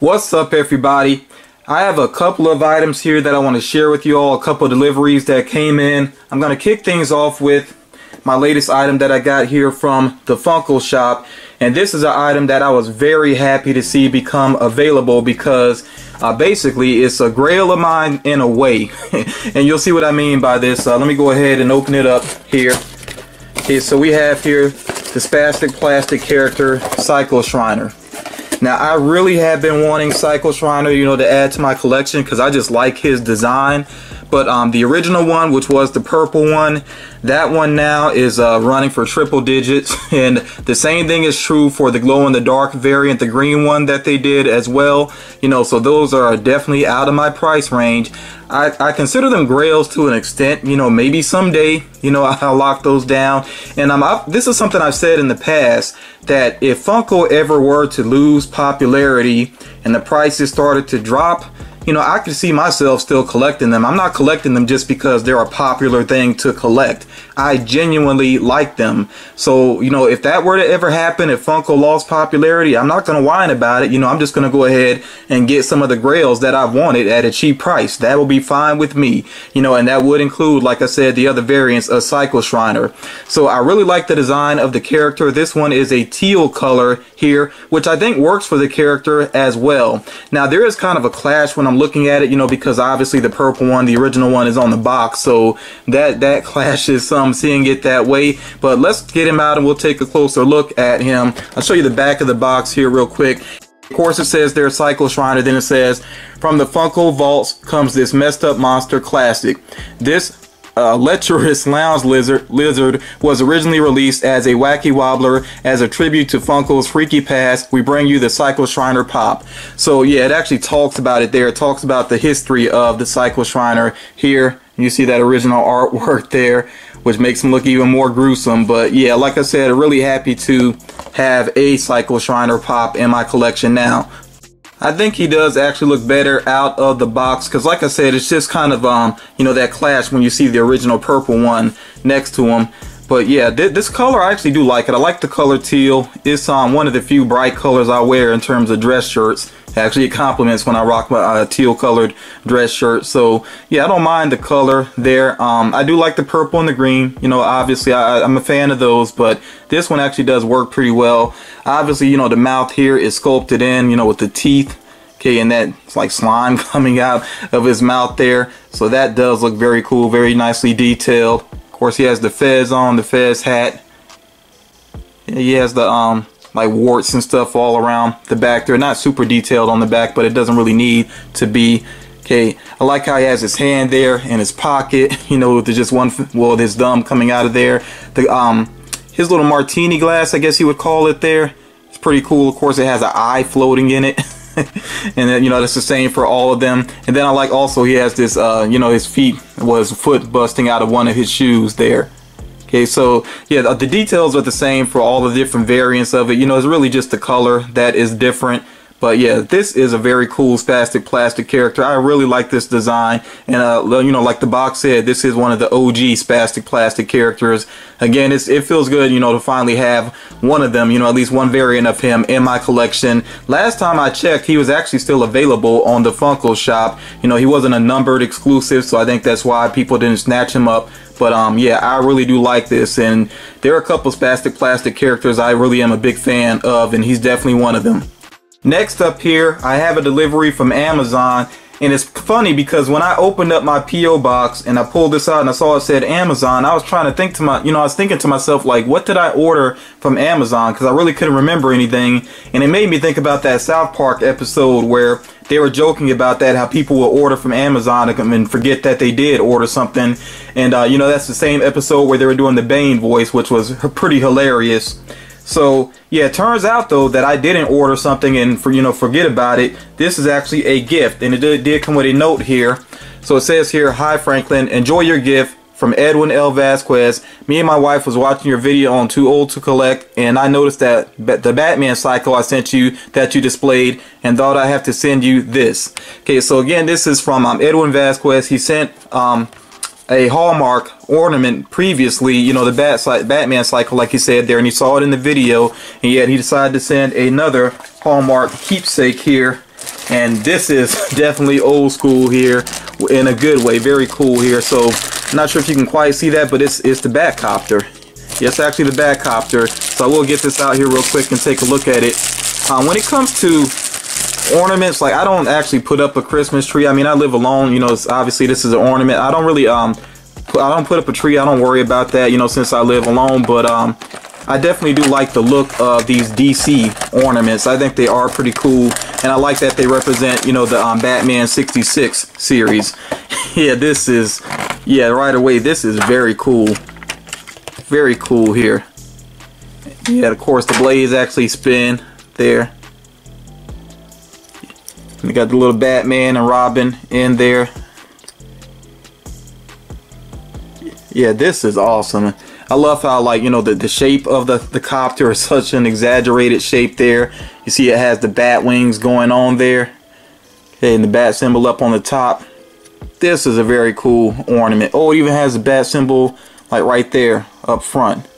What's up, everybody? I have a couple of items here that I want to share with you all, a couple of deliveries that came in. I'm going to kick things off with my latest item that I got here from the Funko shop, and this is an item that I was very happy to see become available because basically it's a grail of mine in a way. And you'll see what I mean by this. Let me go ahead and open it up here. Okay, so we have here the Spastic Plastic character Cycle Shriner. Now, I really have been wanting Cycle Shriner, to add to my collection because I just like his design. But the original one, which was the purple one, that one now is running for triple digits. And the same thing is true for the glow-in-the-dark variant, the green one that they did as well. So those are definitely out of my price range. I consider them grails to an extent. Maybe someday, I'll lock those down. And this is something I've said in the past, that if Funko ever were to lose popularity and the prices started to drop, I could see myself still collecting them. I'm not collecting them just because they're a popular thing to collect. I genuinely like them. So, if that were to ever happen, if Funko lost popularity, I'm not going to whine about it. I'm just going to go ahead and get some of the grails that I've wanted at a cheap price. That will be fine with me. And that would include, like I said, the other variants of Cycle Shriner. So I really like the design of the character. This one is a teal color here, which I think works for the character as well. Now, there is kind of a clash when I'm looking at it, because obviously the purple one, the original one, is on the box, so that clashes some seeing it that way. But let's get him out and we'll take a closer look at him. I'll show you the back of the box here real quick. Of course, it says there's Cycle Shriner. Then it says, from the Funko vaults comes this messed up monster classic. This lecherous lounge lizard was originally released as a wacky wobbler. As a tribute to Funko's freaky past, we bring you the Cycle Shriner Pop. So yeah, it actually talks about it there. It talks about the history of the Cycle Shriner here. You see that original artwork there, which makes him look even more gruesome. But yeah, like I said, I'm really happy to have a Cycle Shriner Pop in my collection now. I think he does actually look better out of the box because, like I said, it's just kind of that clash when you see the original purple one next to him. But yeah, this color, I actually do like it. I like the color teal. It's one of the few bright colors I wear in terms of dress shirts. Actually, it compliments when I rock my teal colored dress shirt. So yeah, I don't mind the color there. I do like the purple and the green. Obviously I'm a fan of those, but this one actually does work pretty well. Obviously, the mouth here is sculpted in, with the teeth. Okay, and that's like slime coming out of his mouth there. So that does look very cool, very nicely detailed. Of course, he has the fez on, the fez hat. He has the like warts and stuff all around the back. They're not super detailed on the back, but it doesn't really need to be. Okay, I like how he has his hand there in his pocket, with just one, well, his thumb coming out of there. His little martini glass, I guess you would call it there. It's pretty cool. Of course, it has an eye floating in it. And then, that's the same for all of them. And then I like also he has this, his feet, his foot busting out of one of his shoes there. Okay, so yeah, the details are the same for all the different variants of it. It's really just the color that is different. But yeah, this is a very cool Spastic Plastic character. I really like this design. And, like the box said, this is one of the OG Spastic Plastic characters. Again, it feels good, to finally have one of them, at least one variant of him in my collection. Last time I checked, he was actually still available on the Funko shop. He wasn't a numbered exclusive, so I think that's why people didn't snatch him up. But yeah, I really do like this. And there are a couple Spastic Plastic characters I really am a big fan of, and he's definitely one of them. Next up here, I have a delivery from Amazon, and it's funny because when I opened up my P.O. box and I pulled this out and I saw it said Amazon, I was trying to think to I was thinking to myself, like, what did I order from Amazon? Because I really couldn't remember anything, and it made me think about that South Park episode where they were joking about that, how people will order from Amazon and forget that they did order something. And that's the same episode where they were doing the Bane voice, which was pretty hilarious. So yeah, it turns out though that I didn't order something and forget about it. This is actually a gift, and it did come with a note here. So it says here, "Hi Franklin, enjoy your gift from Edwin L. Vasquez. Me and my wife was watching your video on Too Old to Collect, and I noticed that the Batman cycle I sent you that you displayed, and thought I have to send you this." Okay, so again, this is from Edwin Vasquez. He sent a Hallmark ornament previously, the Batman cycle, like he said there, and he saw it in the video, and yet he decided to send another Hallmark keepsake here And this is definitely old school here in a good way. Very cool here. So I'm not sure if you can quite see that, but it's the Batcopter. Yes, actually the Batcopter. So I will get this out here real quick and take a look at it. When it comes to ornaments, like I don't actually put up a Christmas tree. I mean, I live alone, you know, it's obviously this is an ornament. I don't really I don't put up a tree. I don't worry about that, you know, since I live alone. But I definitely do like the look of these DC ornaments. I think they are pretty cool, and I like that they represent, you know, the Batman 66 series. Yeah, this is, yeah, right away, this is very cool. Very cool here. Yeah, of course, the blades actually spin there. We got the little Batman and Robin in there. Yeah, this is awesome. I love how, like, you know, the shape of the copter is such an exaggerated shape there. You see it has the bat wings going on there. Okay, and the bat symbol up on the top. This is a very cool ornament. Oh, it even has the bat symbol like right there up front.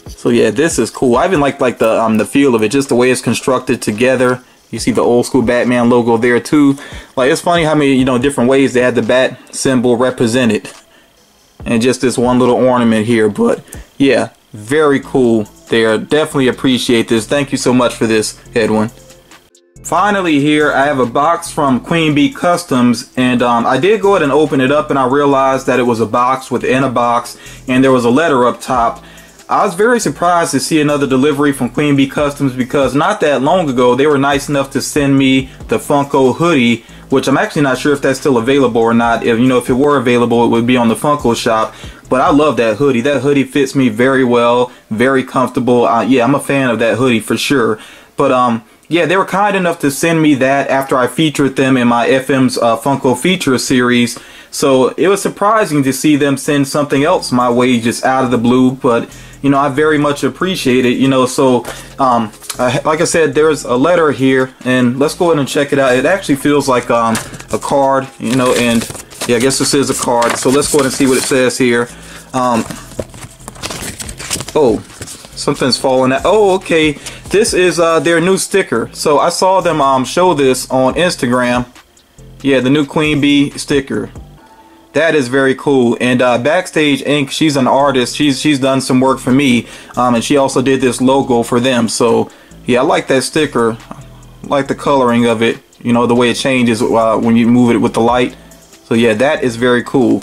So yeah, this is cool. I even like the feel of it, just the way it's constructed together. You see the old school Batman logo there too. Like, it's funny how many, you know, different ways they had the bat symbol represented. And just this one little ornament here. But yeah, very cool there. Definitely appreciate this. Thank you so much for this, Edwin. Finally here, I have a box from Queen Bee Customs, and I did go ahead and open it up, and I realized that it was a box within a box, and there was a letter up top. I was very surprised to see another delivery from Queen Bee Customs, because not that long ago they were nice enough to send me the Funko hoodie, which I'm actually not sure if that's still available or not. If, you know, if it were available, it would be on the Funko shop. But I love that hoodie. That hoodie fits me very well, very comfortable. Yeah, I'm a fan of that hoodie for sure. But yeah, they were kind enough to send me that after I featured them in my FM's Funko feature series. So it was surprising to see them send something else my way just out of the blue. But you know, I very much appreciate it, you know. So like I said, there's a letter here, and let's go ahead and check it out. It actually feels like a card, you know, and yeah, I guess this is a card. So let's go ahead and see what it says here. Oh, something's falling out. Oh, okay, this is their new sticker. So I saw them show this on Instagram. Yeah, the new Queen Bee sticker. That is very cool. And Backstage Inc., she's an artist. She's done some work for me, and she also did this logo for them. So yeah, I like that sticker. I like the coloring of it. You know, the way it changes when you move it with the light. So yeah, that is very cool.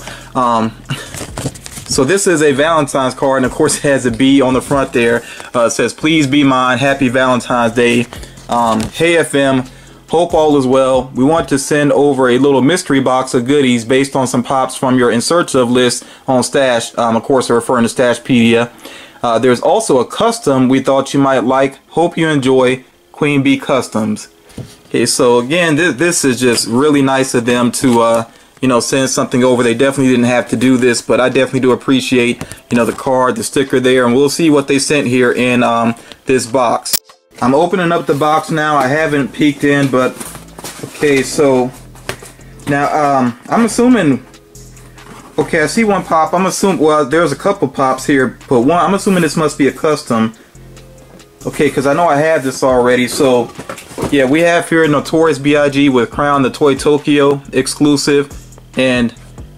So this is a Valentine's card, and of course it has a bee on the front there. It says, "Please be mine. Happy Valentine's Day. Hey FM. Hope all is well. We want to send over a little mystery box of goodies based on some pops from your in search of list on Stash." Of course, they're referring to Stashpedia. There's also a custom we thought you might like. Hope you enjoy. Queen Bee Customs. Okay, so again, this is just really nice of them to you know, send something over. They definitely didn't have to do this, but I definitely do appreciate, you know, the card, the sticker there, and we'll see what they sent here in this box. I'm opening up the box now. I haven't peeked in, but okay, so now I'm assuming, okay, I see one pop. I'm assuming, well, there's a couple pops here, but one, I'm assuming this must be a custom. Okay, because I know I have this already. So yeah, we have here Notorious B.I.G. with Crown, the Toy Tokyo exclusive, and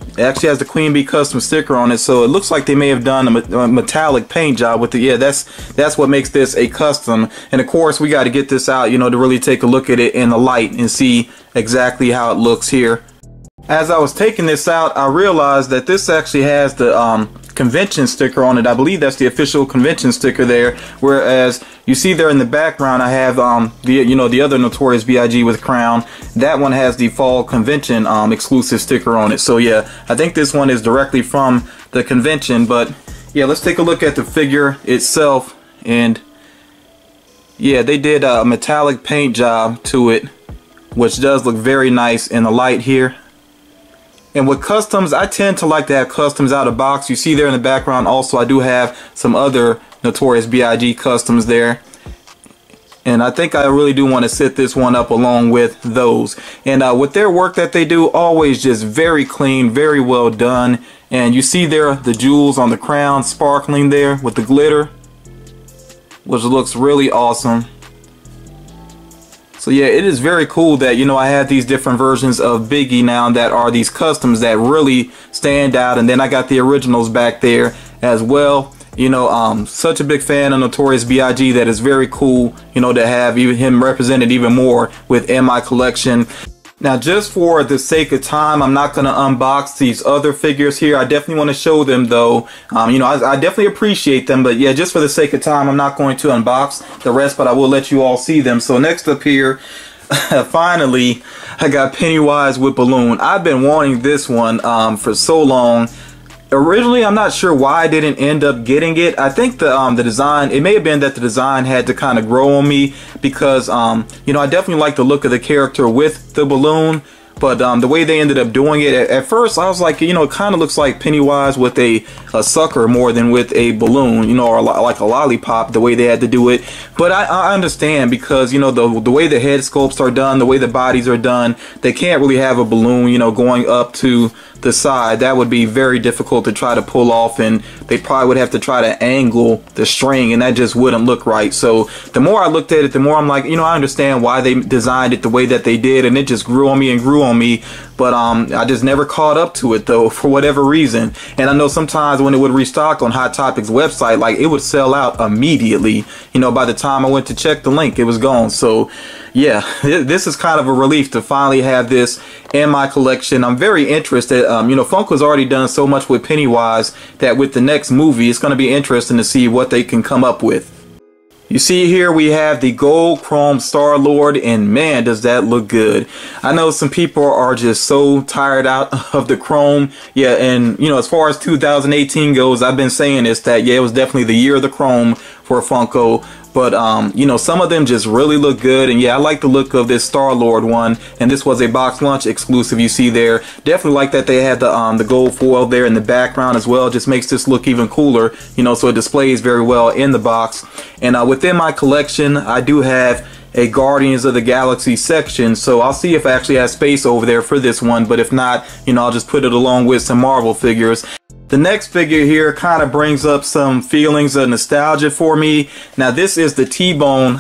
it actually has the Queen Bee custom sticker on it. So it looks like they may have done a metallic paint job with it. Yeah, that's what makes this a custom. And of course, we got to get this out, you know, to really take a look at it in the light and see exactly how it looks here. As I was taking this out, I realized that this actually has the convention sticker on it. I believe that's the official convention sticker there. Whereas you see there in the background, I have the other Notorious B.I.G. with Crown. That one has the fall convention exclusive sticker on it. So yeah, I think this one is directly from the convention. But yeah, let's take a look at the figure itself. And yeah, they did a metallic paint job to it, which does look very nice in the light here. And with customs, I tend to like to have customs out of box. You see there in the background also, I do have some other Notorious B.I.G. customs there. And I think I really do want to set this one up along with those. And with their work that they do, always just very clean, very well done. And you see there the jewels on the crown sparkling there with the glitter, which looks really awesome. So yeah, it is very cool that, you know, I have these different versions of Biggie now that are these customs that really stand out. And then I got the originals back there as well. You know, such a big fan of Notorious B.I.G. that is very cool, you know, to have even him represented even more within my collection. Now, just for the sake of time, I'm not going to unbox these other figures here. I definitely want to show them, though. You know, I definitely appreciate them. But yeah, just for the sake of time, I'm not going to unbox the rest, but I will let you all see them. So next up here, finally, I got Pennywise with Balloon. I've been wanting this one for so long. Originally, I'm not sure why I didn't end up getting it. I think the design, it may have been that the design had to kind of grow on me because, you know, I definitely like the look of the character with the balloon. But the way they ended up doing it, at first I was like, you know, it kind of looks like Pennywise with a sucker more than with a balloon, you know, or like a lollipop, the way they had to do it. But I understand because, you know, the way the head sculpts are done, the way the bodies are done, they can't really have a balloon, you know, going up to the side. That would be very difficult to try to pull off, and they probably would have to try to angle the string, and that just wouldn't look right. So the more I looked at it, the more I'm like, you know, I understand why they designed it the way that they did, and it just grew on me and grew on me. But I just never caught up to it, though, for whatever reason. And I know sometimes when it would restock on Hot Topic's website, like, it would sell out immediately. You know, by the time I went to check the link, it was gone. So yeah, this is kind of a relief to finally have this in my collection. I'm very interested. You know, Funko's already done so much with Pennywise that with the next movie, it's going to be interesting to see what they can come up with. You see here we have the gold chrome Star-Lord, and man, does that look good. I know some people are just so tired out of the chrome. Yeah, and you know, as far as 2018 goes, I've been saying this, that yeah, it was definitely the year of the chrome for Funko. But, you know, some of them just really look good. And yeah, I like the look of this Star-Lord one. And this was a box lunch exclusive you see there. Definitely like that they had the gold foil there in the background as well. It just makes this look even cooler, you know, so it displays very well in the box. And within my collection, I do have a Guardians of the Galaxy section, so I'll see if I actually have space over there for this one. But if not, you know, I'll just put it along with some Marvel figures. The next figure here kind of brings up some feelings of nostalgia for me. Now this is the T-Bone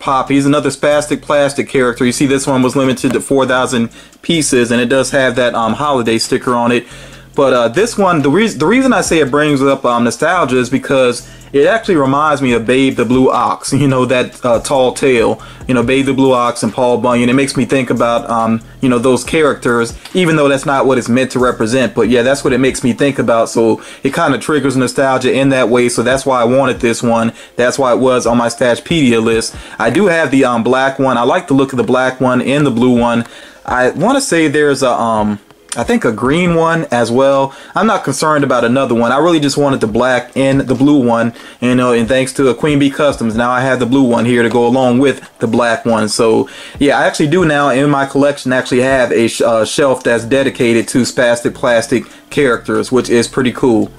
Pop. He's another Spastic Plastic character. You see this one was limited to 4,000 pieces, and it does have that holiday sticker on it. But this one, the reason I say it brings up nostalgia is because it actually reminds me of Babe the Blue Ox, you know, that tall tale, you know, Babe the Blue Ox and Paul Bunyan. It makes me think about, you know, those characters, even though that's not what it's meant to represent. But yeah, that's what it makes me think about. So it kind of triggers nostalgia in that way. So that's why I wanted this one. That's why it was on my Stashpedia list. I do have the black one. I like the look of the black one and the blue one. I want to say there's a I think a green one as well. I'm not concerned about another one. I really just wanted the black and the blue one, you know, and thanks to Queen Bee Customs, now I have the blue one here to go along with the black one. So yeah, I actually do now in my collection actually have a shelf that's dedicated to Spastic Plastic characters, which is pretty cool.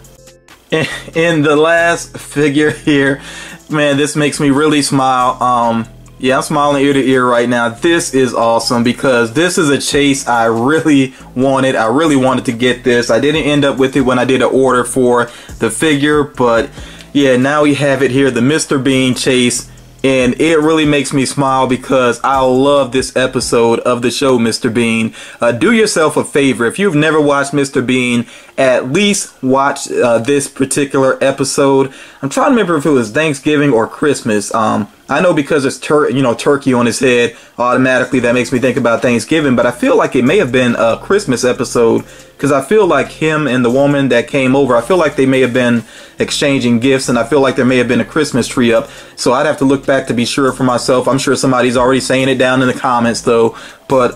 In the last figure here, man, this makes me really smile. Yeah, I'm smiling ear to ear right now. This is awesome because this is a chase I really wanted. I really wanted to get this. I didn't end up with it when I did an order for the figure, but yeah, now we have it here, the Mr. Bean chase. And it really makes me smile because I love this episode of the show, Mr. Bean. Do yourself a favor. If you've never watched Mr. Bean, at least watch this particular episode. I'm trying to remember if it was Thanksgiving or Christmas. I know because it's turkey on his head, automatically that makes me think about Thanksgiving. But I feel like it may have been a Christmas episode because I feel like him and the woman that came over, I feel like they may have been exchanging gifts, and I feel like there may have been a Christmas tree up. So I'd have to look back to be sure for myself. I'm sure somebody's already saying it down in the comments though. But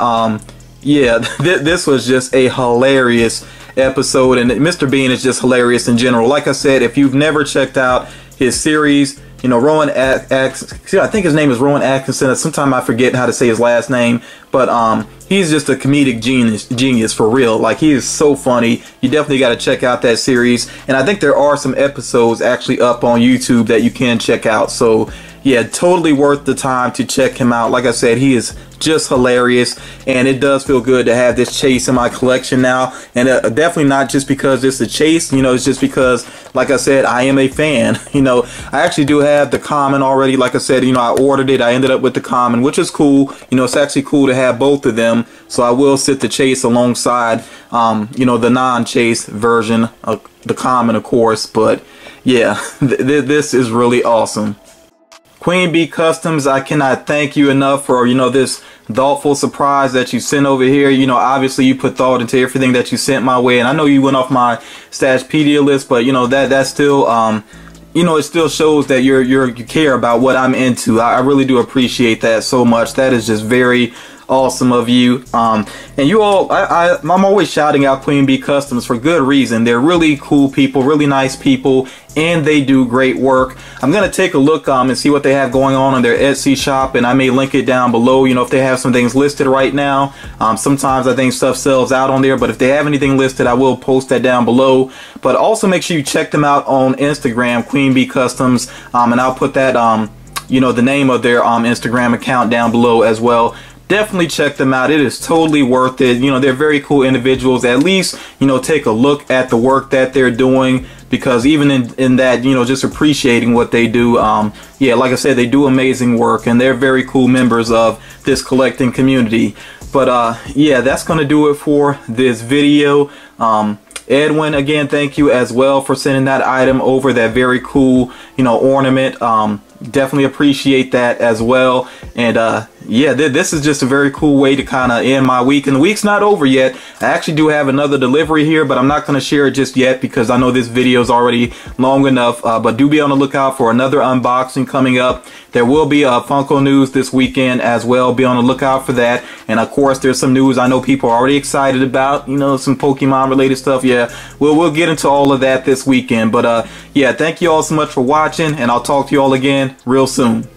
yeah, this was just a hilarious episode, and Mr. Bean is just hilarious in general. Like I said, if you've never checked out his series, you know, I think his name is Rowan Atkinson. Sometimes I forget how to say his last name, but he's just a comedic genius for real. Like, he is so funny. You definitely got to check out that series, and I think there are some episodes actually up on YouTube that you can check out. So yeah, totally worth the time to check him out. Like I said, he is just hilarious, and it does feel good to have this chase in my collection now. And definitely not just because it's a chase, you know, it's just because, like I said, I am a fan. You know, I actually do have the common already. Like I said, you know, I ordered it, I ended up with the common, which is cool. You know, it's actually cool to have both of them, so I will sit the chase alongside you know, the non-chase version of the common, of course. But yeah, this is really awesome. Queen Bee Customs, I cannot thank you enough for, you know, this thoughtful surprise that you sent over here. You know, obviously you put thought into everything that you sent my way, and I know you went off my Stashpedia list, but you know, that's still you know, it still shows that you care about what I'm into. I really do appreciate that so much. That is just very awesome of you. And you all, I'm always shouting out Queen Bee Customs for good reason. They're really cool people, really nice people, and they do great work. I'm gonna take a look and see what they have going on their Etsy shop, and I may link it down below. You know, if they have some things listed right now. Sometimes I think stuff sells out on there, but if they have anything listed, I will post that down below. But also make sure you check them out on Instagram, Queen Bee Customs, and I'll put that you know, the name of their Instagram account down below as well. Definitely check them out. It is totally worth it. You know, they're very cool individuals. At least, you know, take a look at the work that they're doing, because even in that, you know, just appreciating what they do. Yeah, like I said, they do amazing work, and they're very cool members of this collecting community. But yeah, that's gonna do it for this video. Edwin, again, thank you as well for sending that item over, that very cool, you know, ornament. Definitely appreciate that as well. And yeah, this is just a very cool way to kind of end my week, and the week's not over yet. I actually do have another delivery here, but I'm not going to share it just yet because I know this video is already long enough. But do be on the lookout for another unboxing coming up. There will be Funko news this weekend as well. Be on the lookout for that. And of course, there's some news I know people are already excited about, you know, some Pokemon related stuff. Yeah, we'll get into all of that this weekend. But yeah, thank you all so much for watching, and I'll talk to you all again real soon.